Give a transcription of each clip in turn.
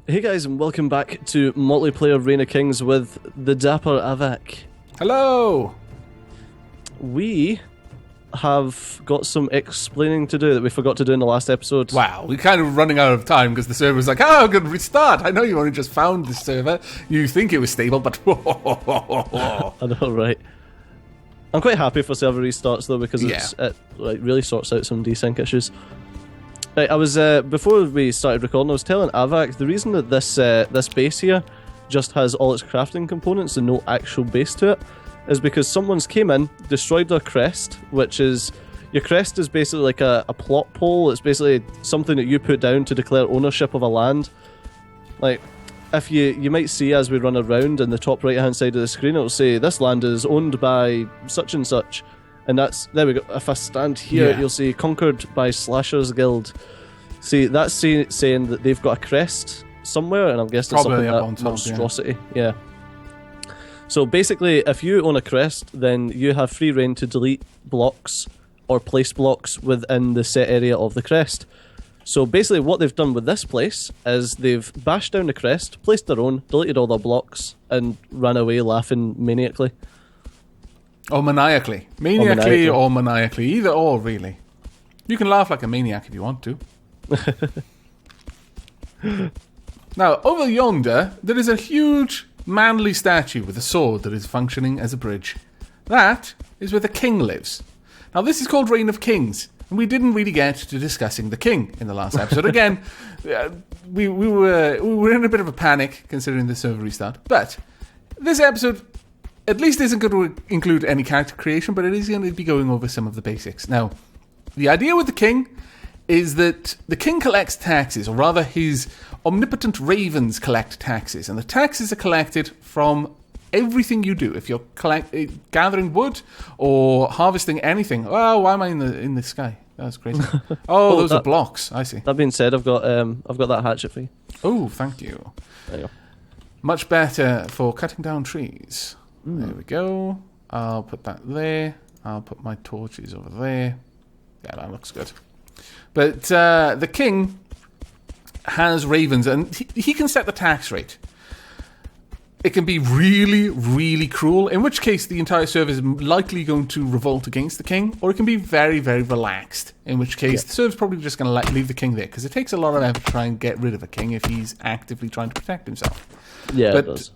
Hey guys, and welcome back to Multiplayer Reign of Kings with the Dapper Avak. Hello! We have got some explaining to do that we forgot to do in the last episode. Wow, we're kind of running out of time because the server's like, I'm going to restart. I know you only just found this server. You think it was stable, but... I know, right? I'm quite happy for server restarts though, because it really sorts out some desync issues. Right, I was before we started recording, I was telling Avak the reason that this base here just has all its crafting components and no actual base to it is because someone's came in, destroyed their crest, which is your crest is basically like a plot pole. It's basically something that you put down to declare ownership of a land. Like, if you might see as we run around in the top right hand side of the screen, it'll say this land is owned by such and such. And that's, there we go, if I stand here, you'll see conquered by Slashers Guild. See, that's saying that they've got a crest somewhere, and I'm guessing it's something like monstrosity. Yeah. So basically, if you own a crest, then you have free reign to delete blocks or place blocks within the set area of the crest. So basically what they've done with this place is they've bashed down the crest, placed their own, deleted all their blocks, and ran away laughing maniacally. Or maniacally. Maniacally or maniacally. Either or, really. You can laugh like a maniac if you want to. Now, over yonder, there is a huge, manly statue with a sword that is functioning as a bridge. That is where the king lives. Now, this is called Reign of Kings, and we didn't really get to discussing the king in the last episode. Again, we were in a bit of a panic considering the server restart. But this episode at least isn't going to include any character creation, but it is going to be going over some of the basics. Now, the idea with the king is that the king collects taxes, or rather his omnipotent ravens collect taxes, and the taxes are collected from everything you do. If you're gathering wood or harvesting anything. Oh, why am I in the sky? That's crazy. Oh, those are blocks. I see. That being said, I've got that hatchet for you. Oh, thank you. There you go. Much better for cutting down trees. There we go. I'll put that there. I'll put my torches over there. Yeah, that looks good. But the king has ravens, and he can set the tax rate. It can be really, really cruel, in which case the entire server is likely going to revolt against the king, or it can be very, very relaxed, in which case the server's probably just going to leave the king there, because it takes a lot of effort to try and get rid of a king if he's actively trying to protect himself. Yeah, but it does.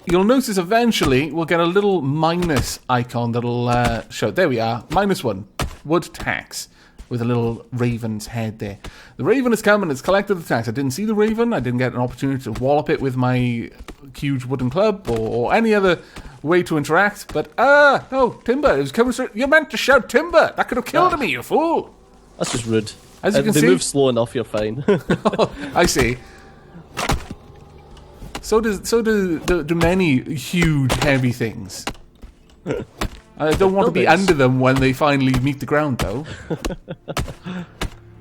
You'll notice eventually we'll get a little minus icon that'll show. There we are, -1, wood tax, with a little raven's head there. The raven has come and it's collected the tax. I didn't see the raven. I didn't get an opportunity to wallop it with my huge wooden club or any other way to interact. But, no, timber. It was coming straight. You meant to shout timber. That could have killed me, you fool. That's just rude. As you can see. They move slow enough, you're fine. I see. So do many huge, heavy things. I don't want to be under them when they finally meet the ground, though.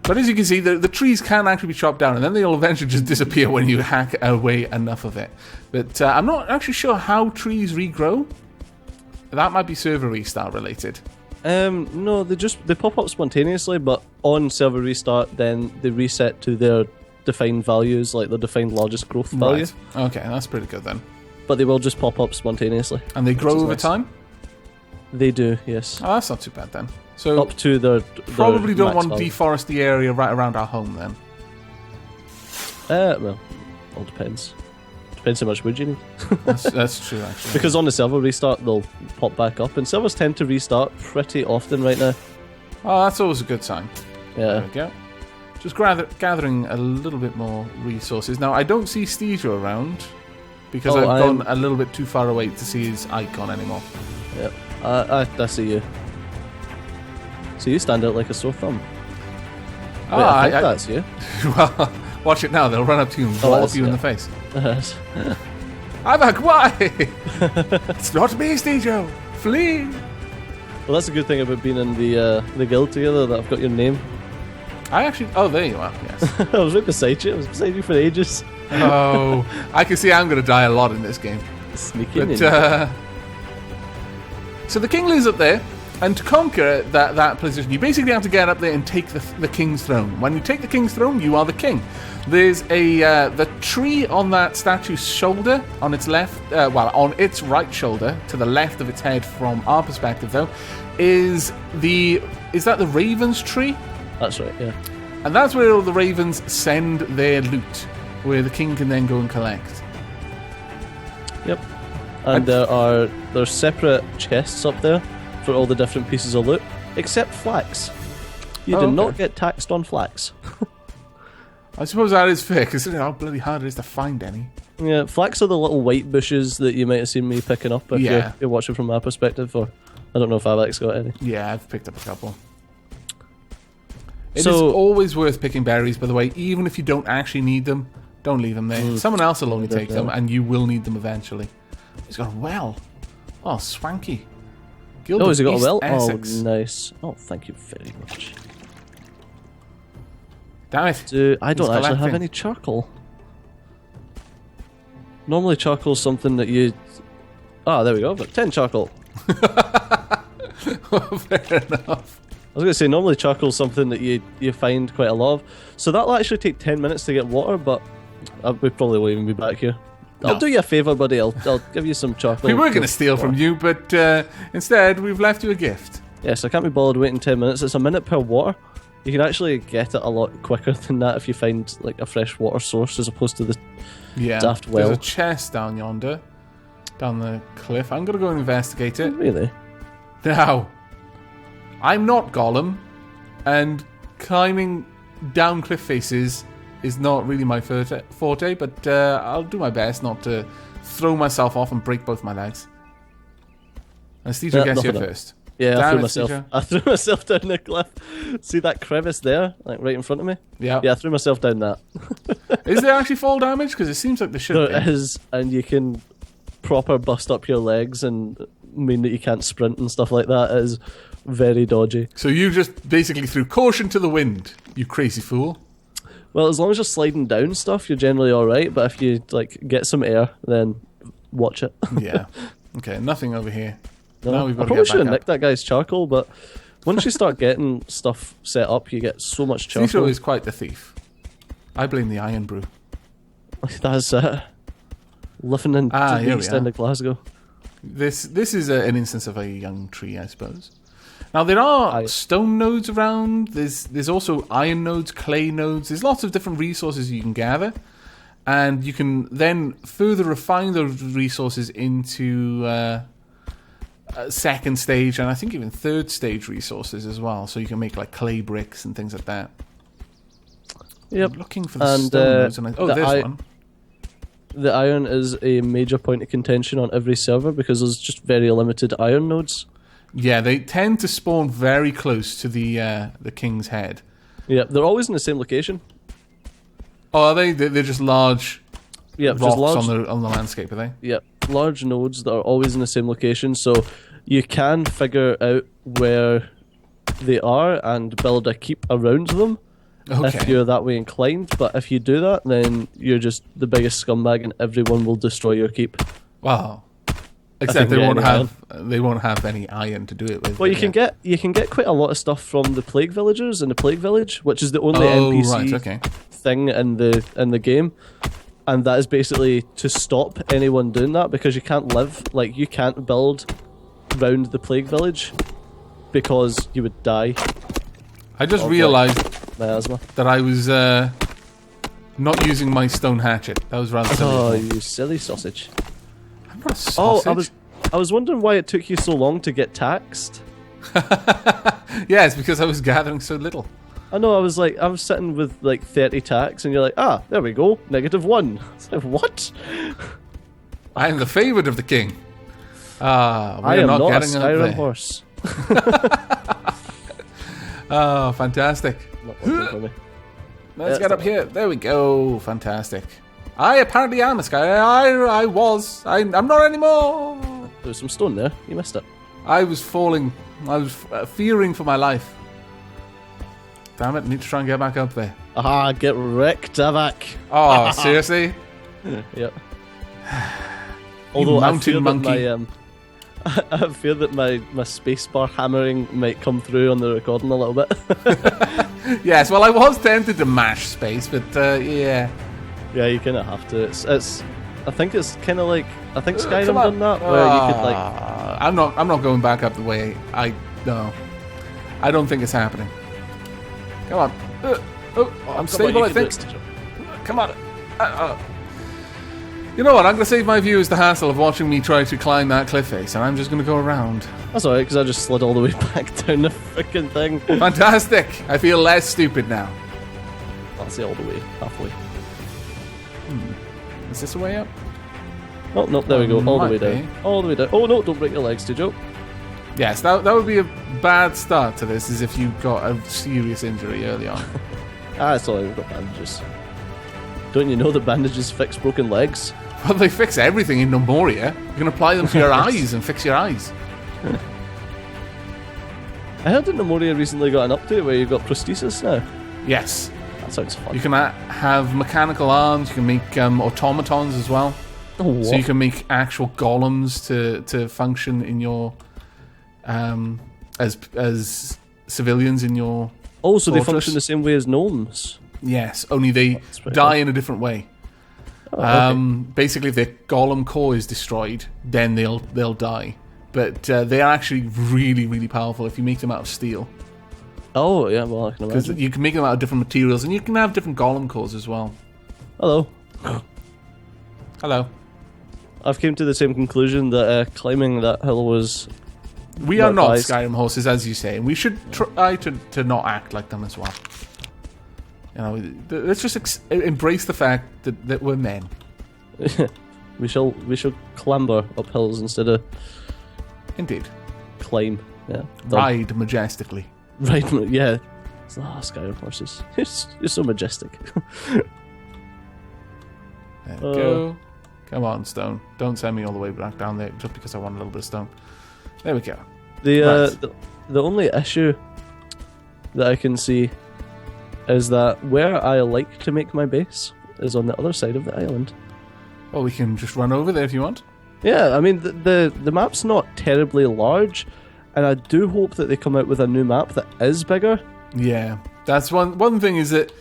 But as you can see, the trees can actually be chopped down, and then they'll eventually just disappear when you hack away enough of it. But I'm not actually sure how trees regrow. That might be server restart related. No, they pop up spontaneously, but on server restart, then they reset to their defined values, like the defined largest growth value. Right. Okay, that's pretty good then. But they will just pop up spontaneously. And they grow over time? They do, yes. Oh, that's not too bad then. So up to their probably don't want to value. deforest the area right around our home then. Well, all depends. Depends how much wood you need. That's true, actually. Because on the server restart, they'll pop back up, and servers tend to restart pretty often right now. Oh, that's always a good sign. Yeah. There we go. Just gathering a little bit more resources. Now, I don't see Steejo around because I've gone a little bit too far away to see his icon anymore. Yep. I see you. So you stand out like a sore thumb. Wait, I think that's you. Well, watch it now. They'll run up to you and wallop you in the face. Avak, why? It's not me, Steejo. Flee. Well, that's a good thing about being in the guild together, that I've got your name. I actually... Oh, there you are, yes. I was right beside you. I was beside you for ages. Oh, I can see I'm going to die a lot in this game. Sneaking but, so the king lives up there. And to conquer that position, you basically have to get up there and take the king's throne. When you take the king's throne, you are the king. There's the tree on that statue's shoulder, on its left, on its right shoulder, to the left of its head from our perspective, though, is that the raven's tree? That's right, yeah. And that's where all the ravens send their loot, where the king can then go and collect. Yep. And there's separate chests up there for all the different pieces of loot, except flax. You do not get taxed on flax. I suppose that is fair, considering how bloody hard it is to find any. Yeah, flax are the little white bushes that you might have seen me picking up if you're watching from my perspective, or I don't know if Alex got any. Yeah, I've picked up a couple. It is always worth picking berries, by the way, even if you don't actually need them. Don't leave them there. Someone else will only take them, and you will need them eventually. He's got a well. Oh, swanky. Guild has he got East a well? Essex. Oh, nice. Oh, thank you very much. Damn it. I don't actually have any charcoal. Normally charcoal's something that you... Ah, there we go. I've got 10 charcoal. Fair enough. I was going to say, normally charcoal's something that you find quite a lot of. So that'll actually take 10 minutes to get water, but we probably won't even be back here. No. I'll do you a favour, buddy. I'll give you some charcoal. We were going to steal from you, but instead we've left you a gift. Yes, I can't be bothered waiting 10 minutes. It's a minute per water. You can actually get it a lot quicker than that if you find like a fresh water source as opposed to the daft well. There's a chest down yonder, down the cliff. I'm going to go and investigate it. Really? Now, I'm not Gollum, and climbing down cliff faces is not really my forte, but I'll do my best not to throw myself off and break both my legs. And Steve gets here first. Yeah, I threw myself down the cliff. See that crevice there, like right in front of me? Yeah. Yeah, I threw myself down that. Is there actually fall damage? Because it seems like there should be. There is, and you can proper bust up your legs and mean that you can't sprint and stuff like that. It is very dodgy. So you just basically threw caution to the wind, you crazy fool. Well, as long as you're sliding down stuff, you're generally alright, but if you like get some air, then watch it. Yeah. Okay, nothing over here. No, now we've got I probably should have nicked that guy's charcoal, but once you start getting stuff set up, you get so much charcoal. Cecil is quite the thief. I blame the iron brew. That's living in the East End of Glasgow. This is an instance of a young tree, I suppose. Now there are stone nodes around. There's also iron nodes, clay nodes. There's lots of different resources you can gather, and you can then further refine those resources into second stage and I think even third stage resources as well. So you can make like clay bricks and things like that. Yep. I'm looking for the stone nodes. And there's one. The iron is a major point of contention on every server because there's just very limited iron nodes. Yeah, they tend to spawn very close to the king's head. Yeah, they're always in the same location. Oh, are they? They're just large rocks just large, on the landscape, are they? Yep, large nodes that are always in the same location, so you can figure out where they are and build a keep around them if you're that way inclined. But if you do that, then you're just the biggest scumbag and everyone will destroy your keep. Wow. Except they won't have any iron to do it with. Well, you can get quite a lot of stuff from the Plague Villagers in the Plague Village, which is the only NPC thing in the game, and that is basically to stop anyone doing that because you can't you can't build round the Plague Village because you would die. I just realised miasma that I was not using my stone hatchet. That was rather silly. Oh, you silly sausage. Not a sausage. I was wondering why it took you so long to get taxed. Yeah, it's because I was gathering so little. I know, I was sitting with like 30 tax and you're like, there we go, -1. It's like, what? I am the favourite of the king. I am not a Skyrim horse. Oh, fantastic. Not working for me. Let's get up here. There we go. Fantastic. I apparently am a Skyrim. I was. I'm not anymore. There was some stone there. You missed it. I was falling. I was fearing for my life. Damn it. I need to try and get back up there. Get wrecked, Avak. Oh, seriously? Yep. Although mountain monkey. I have fear that my spacebar hammering might come through on the recording a little bit. Yes, well, I was tempted to mash space, but yeah. Yeah, you kind of have to. It's. I think it's kind of like Skyrim done that, where you could like. I'm not going back up the way no. I don't think it's happening. Come on. I'm stable, I think. Come on. You know what? I'm going to save my viewers the hassle of watching me try to climb that cliff face, and I'm just going to go around. That's alright, because I just slid all the way back down the freaking thing. Fantastic! I feel less stupid now. I'll say all the way, halfway. Is this a way up? Oh, no, there we go. All the way down. All the way down. Oh, no, don't break your legs, Joe. Yes, that would be a bad start to this, as if you got a serious injury early on. It's alright, we've got bandages. Don't you know that bandages fix broken legs? Well, they fix everything in Nomoria. You can apply them to your eyes and fix your eyes. I heard that Nomoria recently got an update where you've got prosthesis now. Yes. That sounds fun. You can have mechanical arms, you can make automatons as well. Oh, what? So you can make actual golems to function in your... as civilians in your Oh, so fortress. they function the same way as gnomes? Yes, only they die in a different way. Oh, okay. Basically, if their golem core is destroyed, then they'll die. But they are actually really, really powerful if you make them out of steel. Oh, yeah, well, I can Because imagine. you can make them out of different materials, and you can have different golem cores as well. Hello. Hello. I've came to the same conclusion that climbing that hill was... We are not advised. Skyrim horses, as you say, and we should try to not act like them as well. You know, let's just embrace the fact that we're men. we shall clamber up hills instead of Indeed. climb. Yeah. Ride majestically. Right, yeah. Skyrim horses. You're so majestic. There we go. Come on, stone. Don't send me all the way back down there just because I want a little bit of stone. There we go. The only issue that I can see is that where I like to make my base is on the other side of the island. Well, we can just run over there if you want. Yeah, I mean, the map's not terribly large, and I do hope that they come out with a new map that is bigger. Yeah, that's one thing is that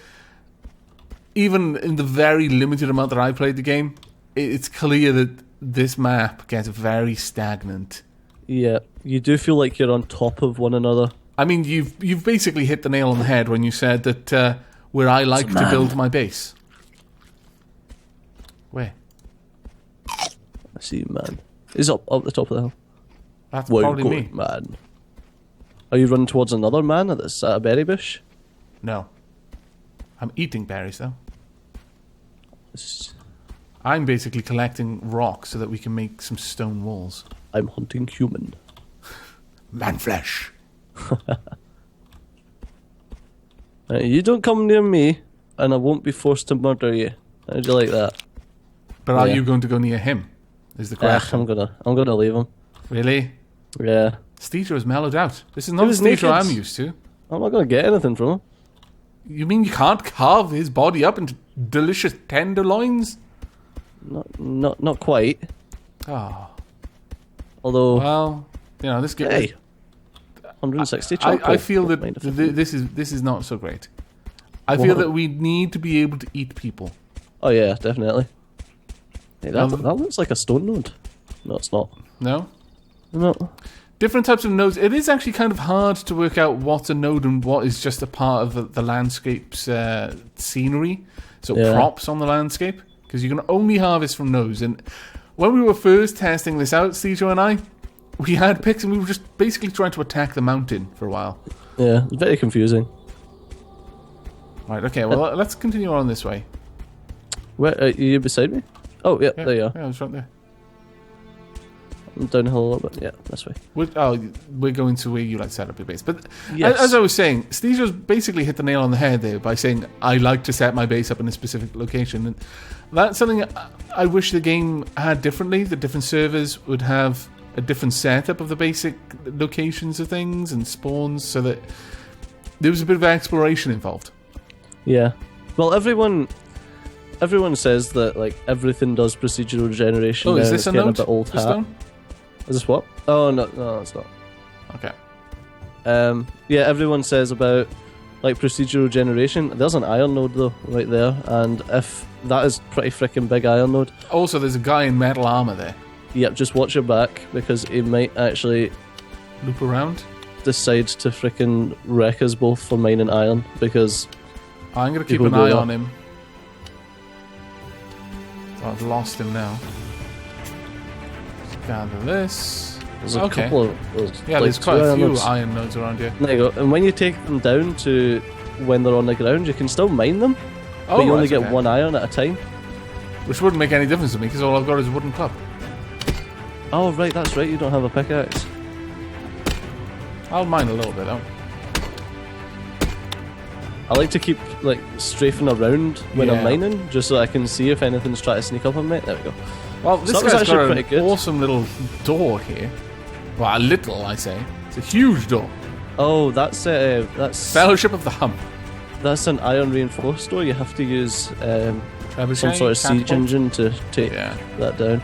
even in the very limited amount that I played the game, it's clear that this map gets very stagnant. Yeah, you do feel like you're on top of one another. I mean, you've basically hit the nail on the head when you said that where I like to build my base. Where? I see you, man. He's up the top of the hill. That's Where probably you me. going, man? Are you running towards another man that's at a berry bush? No. I'm eating berries, though. It's- I'm basically collecting rocks so that we can make some stone walls. I'm hunting human. Man flesh. You don't come near me, and I won't be forced to murder you. How'd you like that? But are Yeah. you going to go near him? Is the question. I'm gonna leave him. Really? Yeah. Steejo is mellowed out. This is not the was Steejo naked. I'm used to. I'm not gonna get anything from him. You mean you can't carve his body up into delicious tenderloins? Not quite. Oh. Although, Well, you know, this game... hey, 160 charcoal. I feel that Don't mind if I- this is not so great. I feel that we need to be able to eat people. Oh yeah, definitely. Hey, that looks like a stone node. No, it's not. No? No. Different types of nodes. It is actually kind of hard to work out what's a node and what is just a part of the landscape's scenery. So Yeah. props on the landscape. Because you can only harvest from nodes. And when we were first testing this out, Steejo and I, we had picks and we were just basically trying to attack the mountain for a while. Yeah, it's very confusing. Right, okay, well, let's continue on this way. Where are you beside me? Oh, yeah, there you are. Yeah, I was right there. I'm downhill a little bit. Yeah, this way. We're going to where you like to set up your base. But Yes. as I was saying, Steejo's basically hit the nail on the head there by saying, I like to set my base up in a specific location. And that's something I wish the game had differently. The different servers would have a different setup of the basic locations of things and spawns so that there was a bit of exploration involved. Yeah. Well, everyone says that like everything does procedural generation. Oh, now, is and this it's a getting node? a bit old The hat. stone? Is this what? Oh, no, it's not. Okay. Yeah, everyone says about like procedural generation. There's an iron node though, right there, and if that is pretty freaking big iron node. Also, there's a guy in metal armor there. Yep, just watch your back because he might actually loop around. Decide to freaking wreck us both for mining iron because I'm gonna keep an eye on him. Oh, I've lost him now. Let's gather this. There's a couple of there's quite a few iron nodes around here. There you go. And when you take them down to when they're on the ground, you can still mine them, but you only get one iron at a time. Which wouldn't make any difference to me because all I've got is a wooden club. Oh right, that's right. You don't have a pickaxe. I'll mine a little bit though. I like to keep like strafing around when I'm mining, just so I can see if anything's trying to sneak up on me. There we go. Well, this guy's got an awesome little door here. Well, a little, I say. It's a huge door. Oh, that's Fellowship of the Hump. That's an iron reinforced door. You have to use some sort of siege engine to take that down.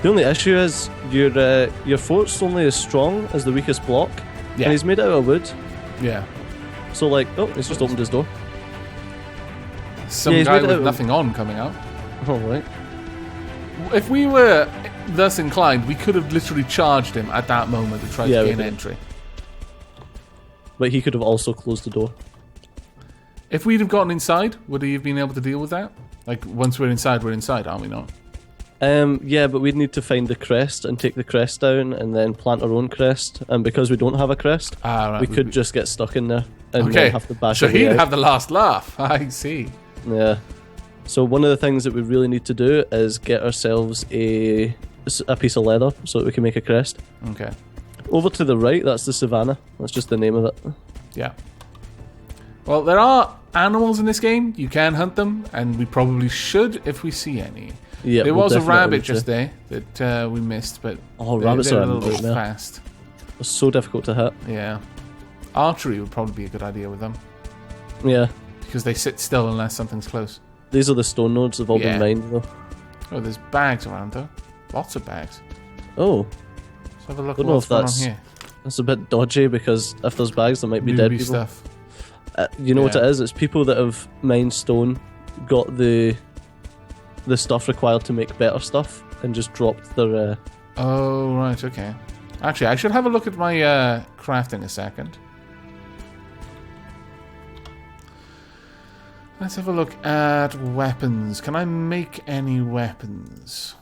The only issue is your fort's only as strong as the weakest block, and he's made out of wood. Yeah. So like, oh, he's just opened his door. Some guy with nothing on coming out. Oh right. If we were thus inclined, we could have literally charged him at that moment to try to gain entry. But he could have also closed the door. If we'd have gotten inside, would he have been able to deal with that? Like, once we're inside, aren't we not? Yeah, but we'd need to find the crest and take the crest down and then plant our own crest. And because we don't have a crest, we could just get stuck in there and have to bash so he'd have the last laugh. I see. Yeah. So one of the things that we really need to do is get ourselves a piece of leather so that we can make a crest. Okay. Over to the right, that's the savannah. That's just the name of it. Yeah. Well, there are animals in this game. You can hunt them, and we probably should if we see any. Yeah, there was a rabbit just there that we missed, but rabbits are a little bit fast. It's so difficult to hit. Yeah. Archery would probably be a good idea with them. Yeah. Because they sit still unless something's close. These are the stone nodes that have all been mined, though. Oh, there's bags around, though. Lots of bags. Oh. Let's have a look at what's going on here. That's a bit dodgy, because if there's bags, there might be dead people. Stuff. You know what it is? It's people that have mined stone, got the stuff required to make better stuff, and just dropped their... Oh, right, okay. Actually, I should have a look at my crafting a second. Let's have a look at weapons. Can I make any weapons?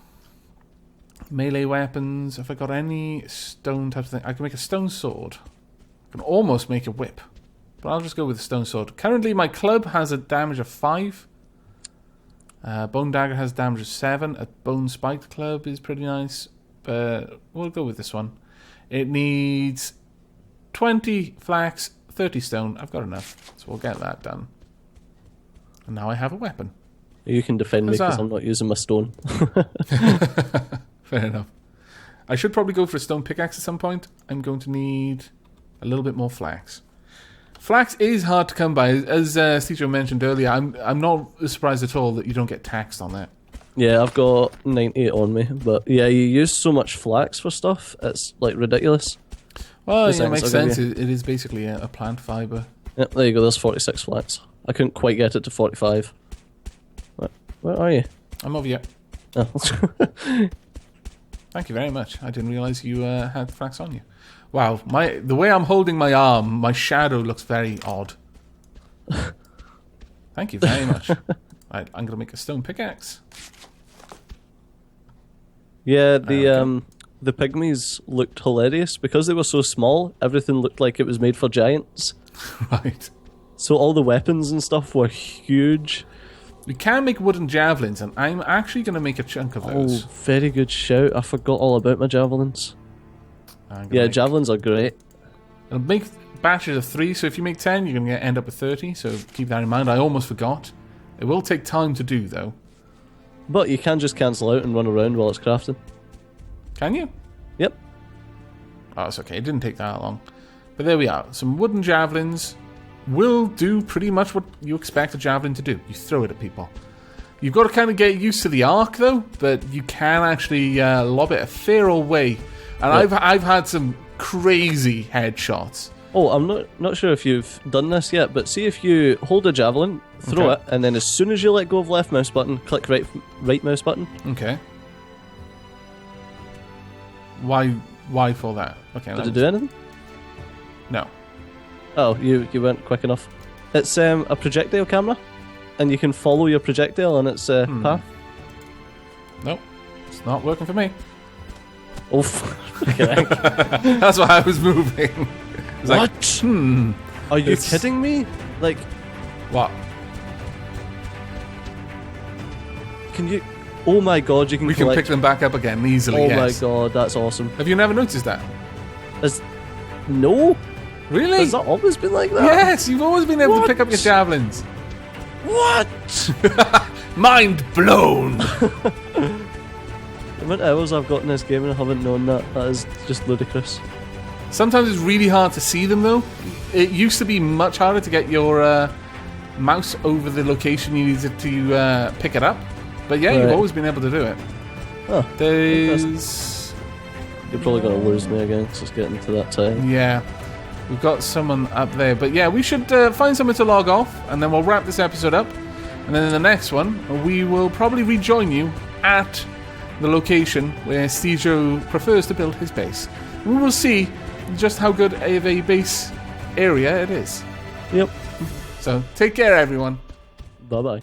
Melee weapons. Have I got any stone type of thing? I can make a stone sword. I can almost make a whip. But I'll just go with the stone sword. Currently, my club has a damage of 5. Bone dagger has damage of 7. A bone spiked club is pretty nice. But we'll go with this one. It needs 20 flax, 30 stone. I've got enough. So we'll get that done. And now I have a weapon. You can defend me because I'm not using my stone. Fair enough. I should probably go for a stone pickaxe at some point. I'm going to need a little bit more flax. Flax is hard to come by. As Cito mentioned earlier, I'm not surprised at all that you don't get taxed on that. Yeah, I've got 98 on me. But yeah, you use so much flax for stuff, it's like ridiculous. Well, yeah, it makes sense. It is basically a plant fibre. Yep, there you go. There's 46 flax. I couldn't quite get it to 45. Where are you? I'm over here. Oh. Thank you very much. I didn't realise you had flax on you. Wow, the way I'm holding my arm, my shadow looks very odd. Thank you very much. Right, I'm going to make a stone pickaxe. Yeah, the pygmies looked hilarious. Because they were so small, everything looked like it was made for giants. Right. So all the weapons and stuff were huge. We can make wooden javelins, and I'm actually going to make a chunk of those. Oh, very good shout. I forgot all about my javelins. Yeah, javelins are great. It'll make batches of 3, so if you make 10, you're going to end up with 30, so keep that in mind. I almost forgot. It will take time to do, though. But you can just cancel out and run around while it's crafting. Can you? Yep. Oh, it's okay. It didn't take that long. But there we are. Some wooden javelins will do pretty much what you expect a javelin to do. You throw it at people. You've got to kind of get used to the arc, though, but you can actually lob it a fair old way And I've had some crazy headshots. Oh, I'm not sure if you've done this yet, but see if you hold a javelin, throw it, and then as soon as you let go of left mouse button, click right mouse button. Okay. Why for that? Okay. Did it do anything? No. Oh, you weren't quick enough. It's a projectile camera, and you can follow your projectile on its path. Nope, it's not working for me. Oh, that's why I was moving. What? Like, Are you kidding me? Like, what? Can you? Oh my god, you can. We can pick them back up again easily. Oh yes. my god, that's awesome. Have you never noticed that? No. Really? Has that always been like that? Yes, you've always been able to pick up your javelins. What? Mind blown. The amount of hours I've got in this game and I haven't known that is just ludicrous. Sometimes it's really hard to see them though. It used to be much harder to get your mouse over the location you needed to pick it up. But yeah, you've always been able to do it. Oh, There's... You're probably going to lose me again because it's getting to that time. Yeah. We've got someone up there. But yeah, we should find someone to log off and then we'll wrap this episode up. And then in the next one, we will probably rejoin you at the location where Stejo prefers to build his base. We will see just how good of a base area it is. Yep. So take care, everyone. Bye-bye.